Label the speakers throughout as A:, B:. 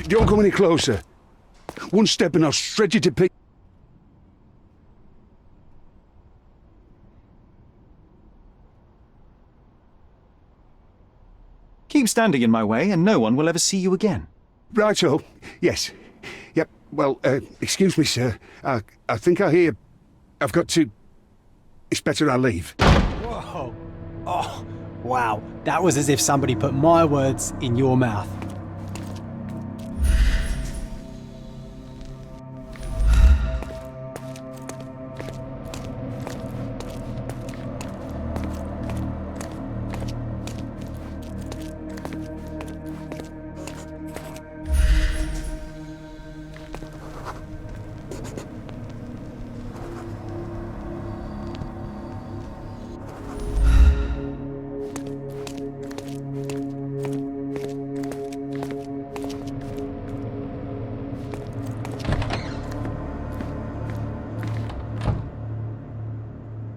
A: Don't come any closer. One step and I'll shred you to pieces.
B: Keep standing in my way and no one will ever see you again.
A: Righto. Yes. Yep. Well, excuse me, sir. I think I hear... I've got to... It's better I leave.
C: Whoa. Oh, wow. That was as if somebody put my words in your mouth.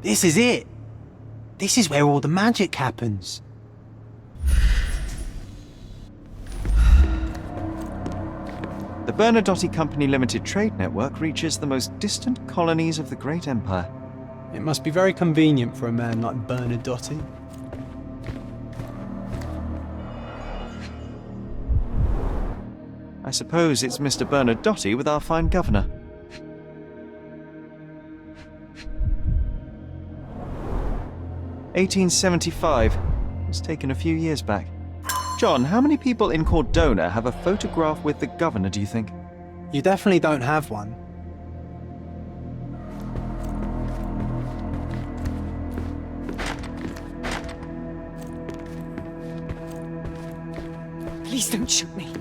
C: This is it. This is where all the magic happens.
B: The Bernadotti Company Limited Trade Network reaches the most distant colonies of the Great Empire.
C: It must be very convenient for a man like Bernadotti.
B: I suppose it's Mr. Bernadotti with our fine governor. "1875. It's taken a few years back. John, how many people in Cordona have a photograph with the governor, do you think?
C: You definitely don't have one.
D: Please don't shoot me.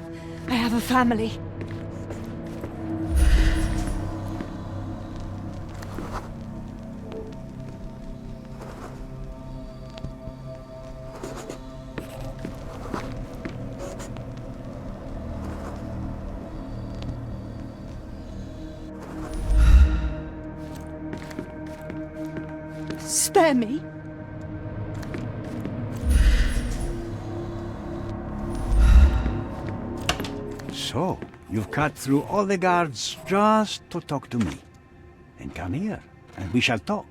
D: I have a family. Spare me.
E: So, you've cut through all the guards just to talk to me. Then come here, and we shall talk.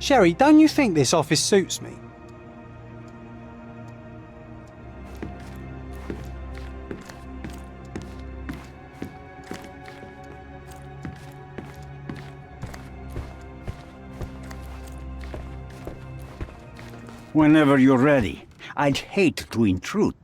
C: Sherry, don't you think this office suits me?
E: Whenever you're ready. I'd hate to intrude.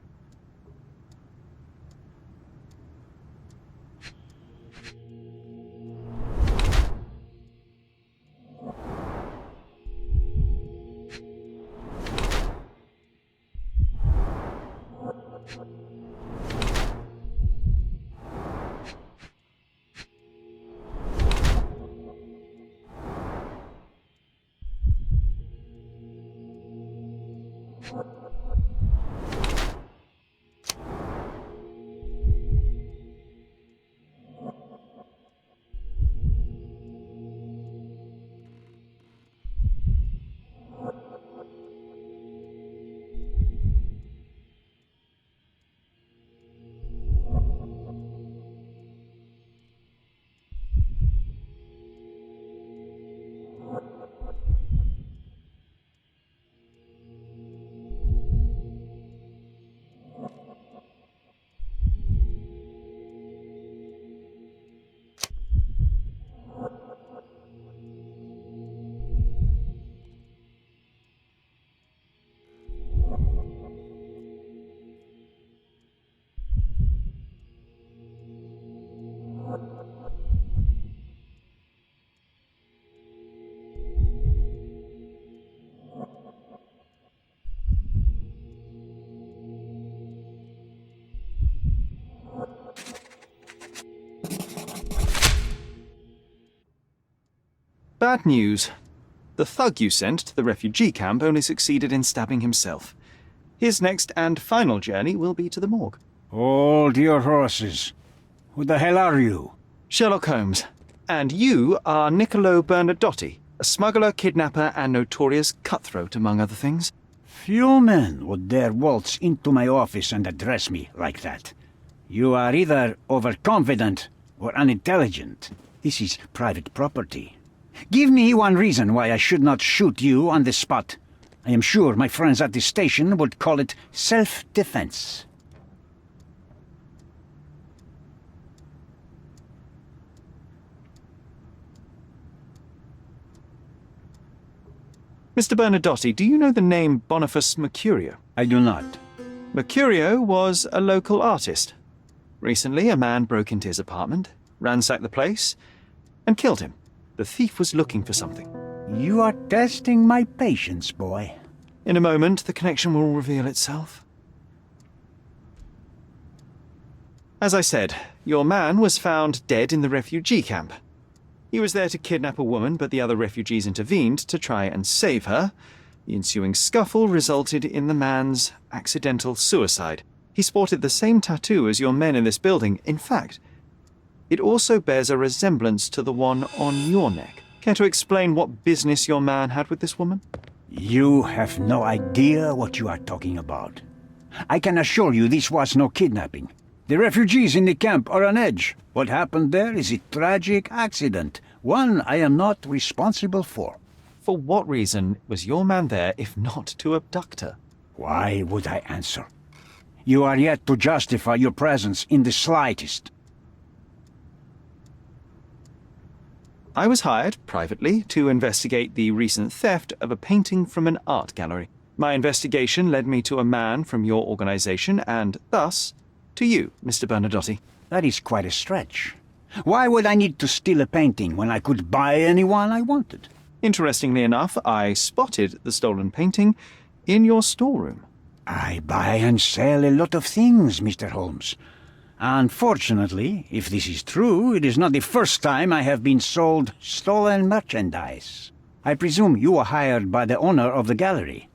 B: Bad news. The thug you sent to the refugee camp only succeeded in stabbing himself. His next and final journey will be to the morgue.
E: Hold your horses. Who the hell are you?
B: Sherlock Holmes. And you are Nicolo Bernadotti, a smuggler, kidnapper, and notorious cutthroat, among other things.
E: Few men would dare waltz into my office and address me like that. You are either overconfident or unintelligent. This is private property. Give me one reason why I should not shoot you on the spot. I am sure my friends at the station would call it self-defense.
B: Mr. Bernadotti, do you know the name Boniface Mercurio?
E: I do not.
B: Mercurio was a local artist. Recently, a man broke into his apartment, ransacked the place, and killed him. The thief was looking for something.
E: You are testing my patience, boy.
B: In a moment, the connection will reveal itself. As I said, your man was found dead in the refugee camp. He was there to kidnap a woman, but the other refugees intervened to try and save her. The ensuing scuffle resulted in the man's accidental suicide. He sported the same tattoo as your men in this building. In fact, it also bears a resemblance to the one on your neck. Care to explain what business your man had with this woman?
E: You have no idea what you are talking about. I can assure you this was no kidnapping. The refugees in the camp are on edge. What happened there is a tragic accident, one I am not responsible for.
B: For what reason was your man there if not to abduct her?
E: Why would I answer? You are yet to justify your presence in the slightest.
B: I was hired, privately, to investigate the recent theft of a painting from an art gallery. My investigation led me to a man from your organization and, thus, to you, Mr. Bernadotti.
E: That is quite a stretch. Why would I need to steal a painting when I could buy anyone I wanted?
B: Interestingly enough, I spotted the stolen painting in your storeroom.
E: I buy and sell a lot of things, Mr. Holmes. Unfortunately, if this is true, it is not the first time I have been sold stolen merchandise. I presume you were hired by the owner of the gallery.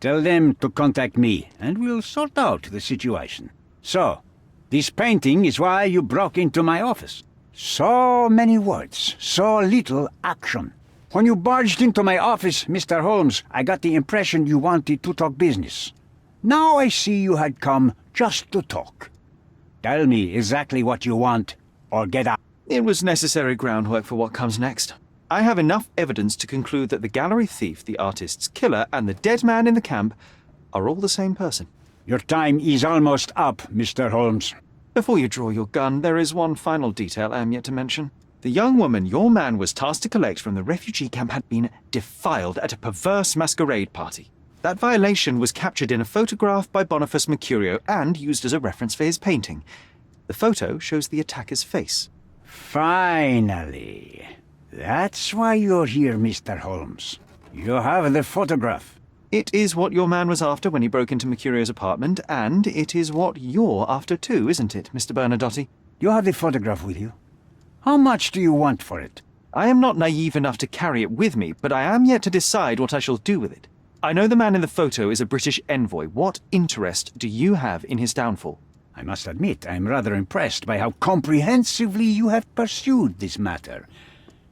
E: Tell them to contact me, and we'll sort out the situation. So, this painting is why you broke into my office. So many words, so little action. When you barged into my office, Mr. Holmes, I got the impression you wanted to talk business. Now I see you had come just to talk. Tell me exactly what you want, or get out.
B: It was necessary groundwork for what comes next. I have enough evidence to conclude that the gallery thief, the artist's killer, and the dead man in the camp are all the same person.
E: Your time is almost up, Mr. Holmes.
B: Before you draw your gun, there is one final detail I am yet to mention. The young woman your man was tasked to collect from the refugee camp had been defiled at a perverse masquerade party. That violation was captured in a photograph by Boniface Mercurio and used as a reference for his painting. The photo shows the attacker's face.
E: Finally. That's why you're here, Mr. Holmes. You have the photograph.
B: It is what your man was after when he broke into Mercurio's apartment, and it is what you're after too, isn't it, Mr. Bernadotti?
E: You have the photograph with you? How much do you want for it?
B: I am not naive enough to carry it with me, but I am yet to decide what I shall do with it. I know the man in the photo is a British envoy. What interest do you have in his downfall?
E: I must admit, I am rather impressed by how comprehensively you have pursued this matter.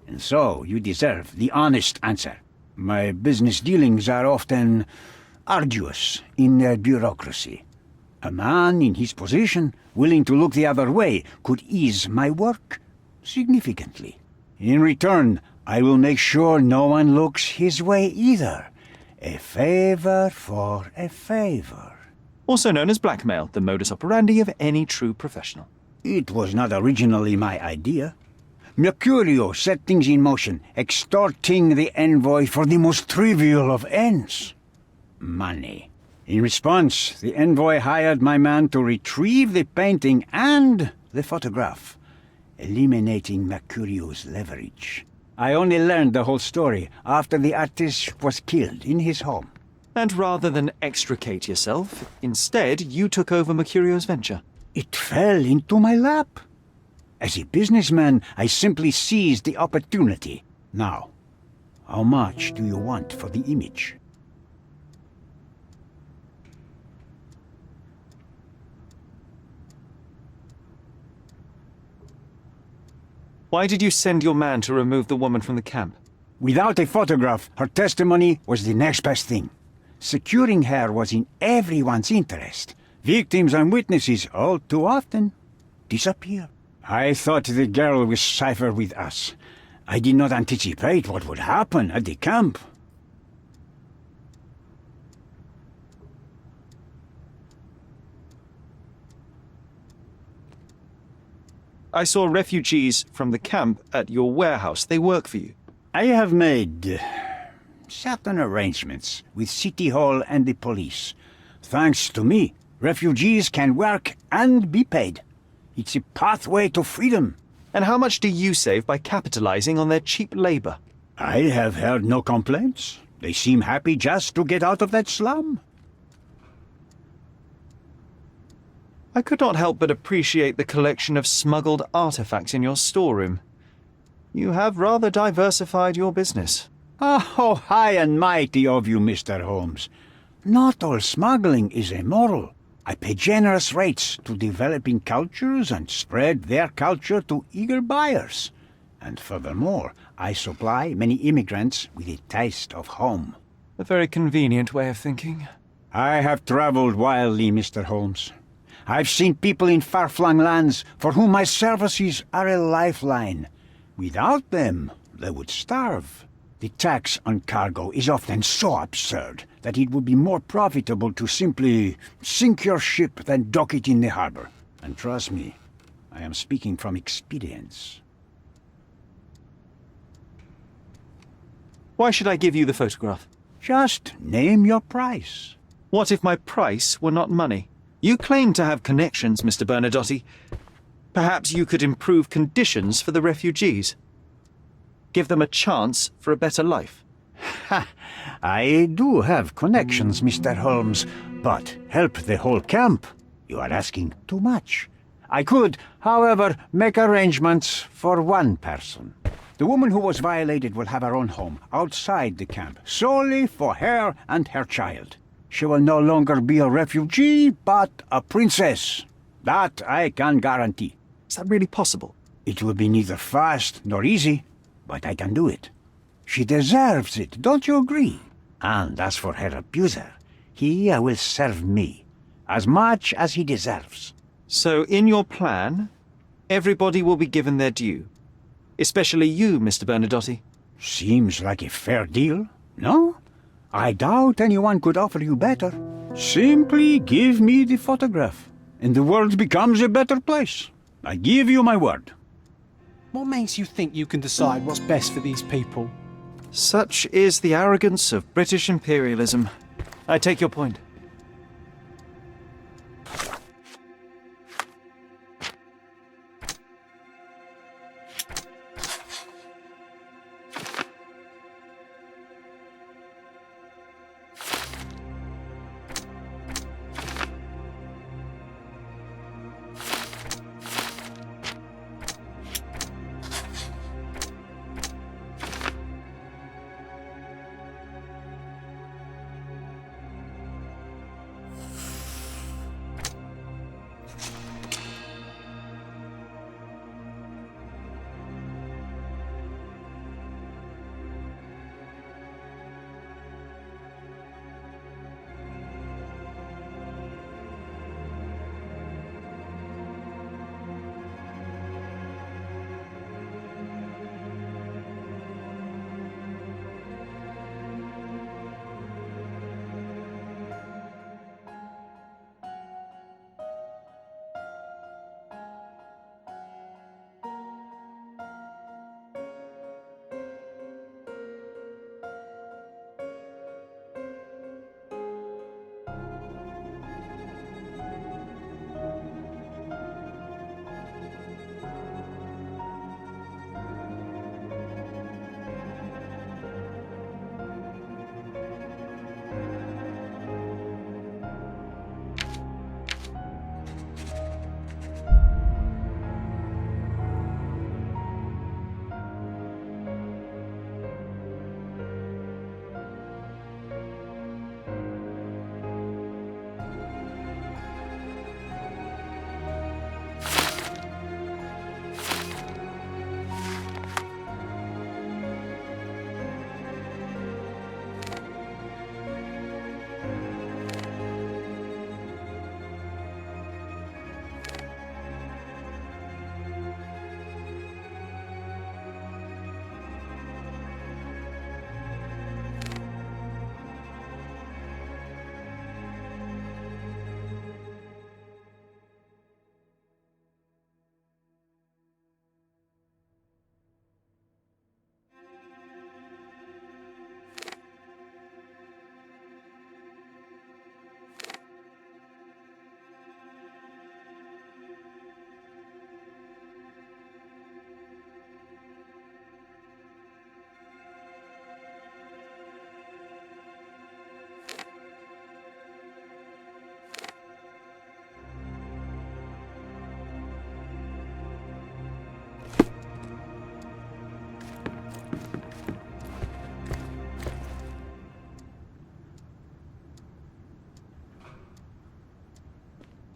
E: And so, you deserve the honest answer. My business dealings are often arduous in their bureaucracy. A man in his position, willing to look the other way, could ease my work significantly. In return, I will make sure no one looks his way either. A favor for a favor.
B: Also known as blackmail, the modus operandi of any true professional.
E: It was not originally my idea. Mercurio set things in motion, extorting the envoy for the most trivial of ends. Money. In response, the envoy hired my man to retrieve the painting and the photograph, eliminating Mercurio's leverage. I only learned the whole story after the artist was killed in his home.
B: And rather than extricate yourself, instead you took over Mercurio's venture.
E: It fell into my lap. As a businessman, I simply seized the opportunity. Now, how much do you want for the image?
B: Why did you send your man to remove the woman from the camp?
E: Without a photograph, her testimony was the next best thing. Securing her was in everyone's interest. Victims and witnesses all too often disappear. I thought the girl was safer with us. I did not anticipate what would happen at the camp.
B: I saw refugees from the camp at your warehouse. They work for you.
E: I have made certain arrangements with City Hall and the police. Thanks to me, refugees can work and be paid. It's a pathway to freedom.
B: And how much do you save by capitalizing on their cheap labor?
E: I have heard no complaints. They seem happy just to get out of that slum.
B: I could not help but appreciate the collection of smuggled artifacts in your storeroom. You have rather diversified your business.
E: Oh, high and mighty of you, Mr. Holmes. Not all smuggling is immoral. I pay generous rates to developing cultures and spread their culture to eager buyers. And furthermore, I supply many immigrants with a taste of home.
B: A very convenient way of thinking.
E: I have traveled widely, Mr. Holmes. I've seen people in far-flung lands for whom my services are a lifeline. Without them, they would starve. The tax on cargo is often so absurd that it would be more profitable to simply sink your ship than dock it in the harbor. And trust me, I am speaking from experience.
B: Why should I give you the photograph?
E: Just name your price.
B: What if my price were not money? You claim to have connections, Mr. Bernadotti. Perhaps you could improve conditions for the refugees. Give them a chance for a better life.
E: Ha! I do have connections, Mr. Holmes, but help the whole camp? You are asking too much. I could, however, make arrangements for one person. The woman who was violated will have her own home outside the camp, solely for her and her child. She will no longer be a refugee, but a princess. That I can guarantee.
B: Is that really possible?
E: It will be neither fast nor easy, but I can do it. She deserves it, don't you agree? And as for her abuser, he will serve me, as much as he deserves.
B: So in your plan, everybody will be given their due. Especially you, Mr. Bernadotti.
E: Seems like a fair deal, no? I doubt anyone could offer you better. Simply give me the photograph, and the world becomes a better place. I give you my word.
C: What makes you think you can decide what's best for these people?
B: Such is the arrogance of British imperialism. I take your point.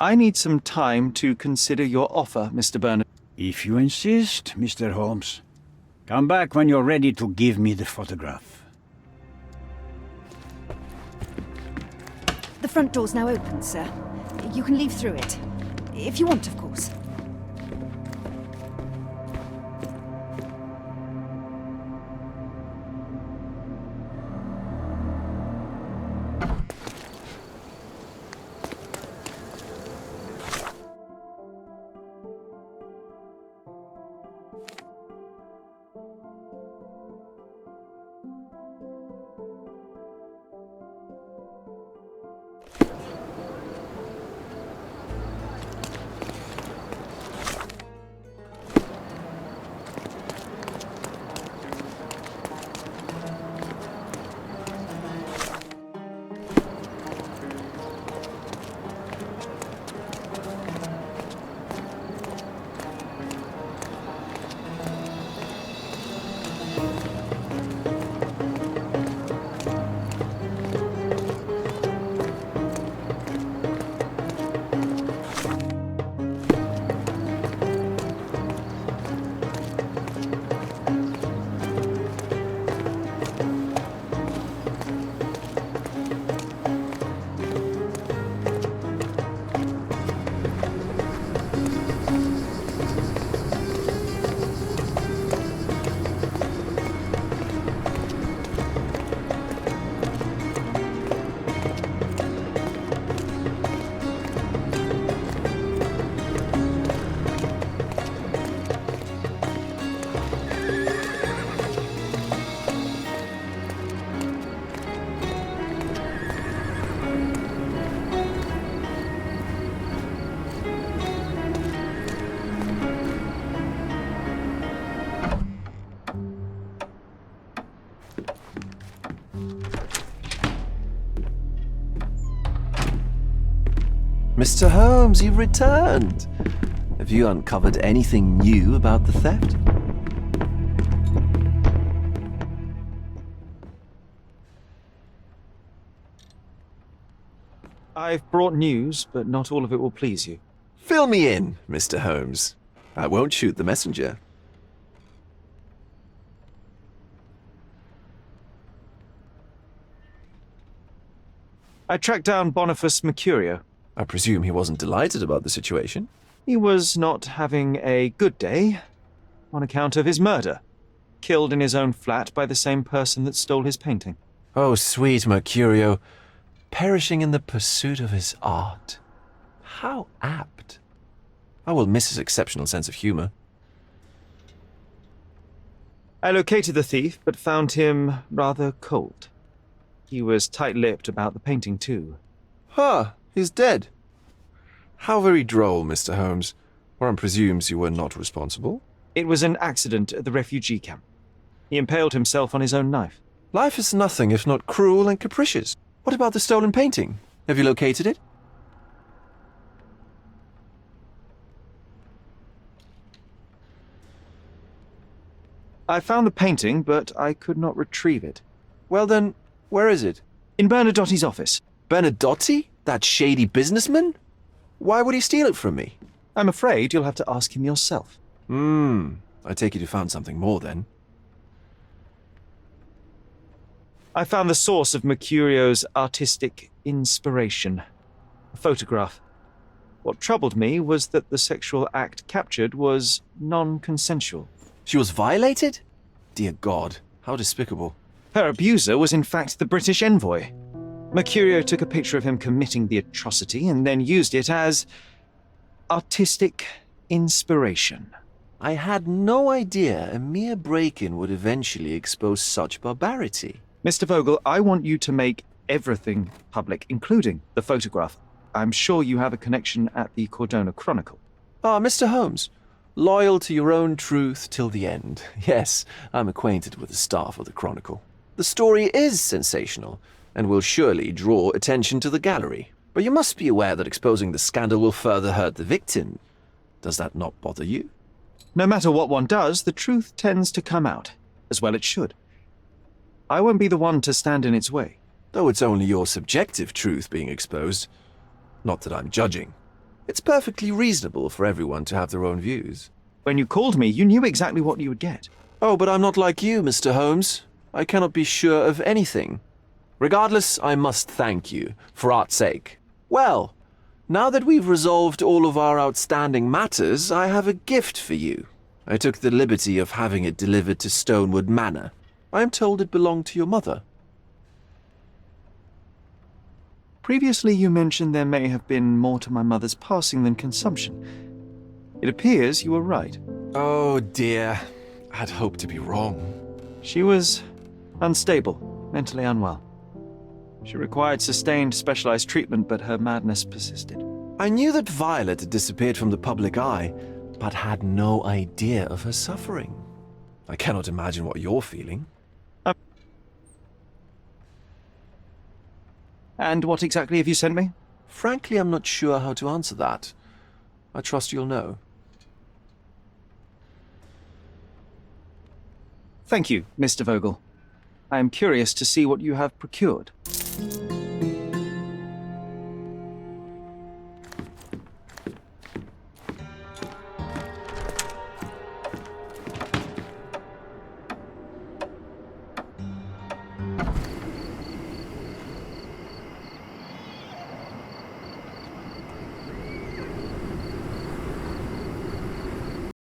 B: I need some time to consider your offer, Mr. Bernadotti.
E: If you insist, Mr. Holmes. Come back when you're ready to give me the photograph.
D: The front door's now open, sir. You can leave through it. If you want, of course.
F: Mr. Holmes, you've returned. Have you uncovered anything new about the theft?
B: I've brought news, but not all of it will please you.
F: Fill me in, Mr. Holmes. I won't shoot the messenger.
B: I tracked down Boniface Mercurio.
F: I presume he wasn't delighted about the situation.
B: He was not having a good day on account of his murder. Killed in his own flat by the same person that stole his painting.
F: Oh, sweet Mercurio. Perishing in the pursuit of his art. How apt. I will miss his exceptional sense of humor.
B: I located the thief, but found him rather cold. He was tight-lipped about the painting, too.
F: Huh, he's dead. How very droll, Mr. Holmes. One presumes you were not responsible.
B: It was an accident at the refugee camp. He impaled himself on his own knife.
F: Life is nothing if not cruel and capricious. What about the stolen painting? Have you located it?
B: I found the painting, but I could not retrieve it.
F: Well then, where is it?
B: In Bernadotti's office.
F: Bernadotti? That shady businessman? Why would he steal it from me?
B: I'm afraid you'll have to ask him yourself.
F: I take it you found something more then.
B: I found the source of Mercurio's artistic inspiration. A photograph. What troubled me was that the sexual act captured was non-consensual.
F: She was violated? Dear God, how despicable.
B: Her abuser was in fact the British envoy. Mercurio took a picture of him committing the atrocity and then used it as artistic inspiration.
F: I had no idea a mere break-in would eventually expose such barbarity.
B: Mr. Vogel, I want you to make everything public, including the photograph. I'm sure you have a connection at the Cordona Chronicle.
F: Ah, Mr. Holmes. Loyal to your own truth till the end. Yes, I'm acquainted with the staff of the Chronicle. The story is sensational, and will surely draw attention to the gallery. But you must be aware that exposing the scandal will further hurt the victim. Does that not bother you?
B: No matter what one does, the truth tends to come out, as well it should. I won't be the one to stand in its way.
F: Though it's only your subjective truth being exposed. Not that I'm judging. It's perfectly reasonable for everyone to have their own views.
B: When you called me, you knew exactly what you would get.
F: Oh, but I'm not like you, Mr. Holmes. I cannot be sure of anything. Regardless, I must thank you, for art's sake. Well, now that we've resolved all of our outstanding matters, I have a gift for you. I took the liberty of having it delivered to Stonewood Manor. I am told it belonged to your mother.
B: Previously, you mentioned there may have been more to my mother's passing than consumption. It appears you were right.
F: Oh dear, I'd hoped to be wrong.
B: She was unstable, mentally unwell. She required sustained, specialized treatment, but her madness persisted.
F: I knew that Violet had disappeared from the public eye, but had no idea of her suffering. I cannot imagine what you're feeling.
B: And what exactly have you sent me?
F: Frankly, I'm not sure how to answer that. I trust you'll know.
B: Thank you, Mr. Vogel. I am curious to see what you have procured.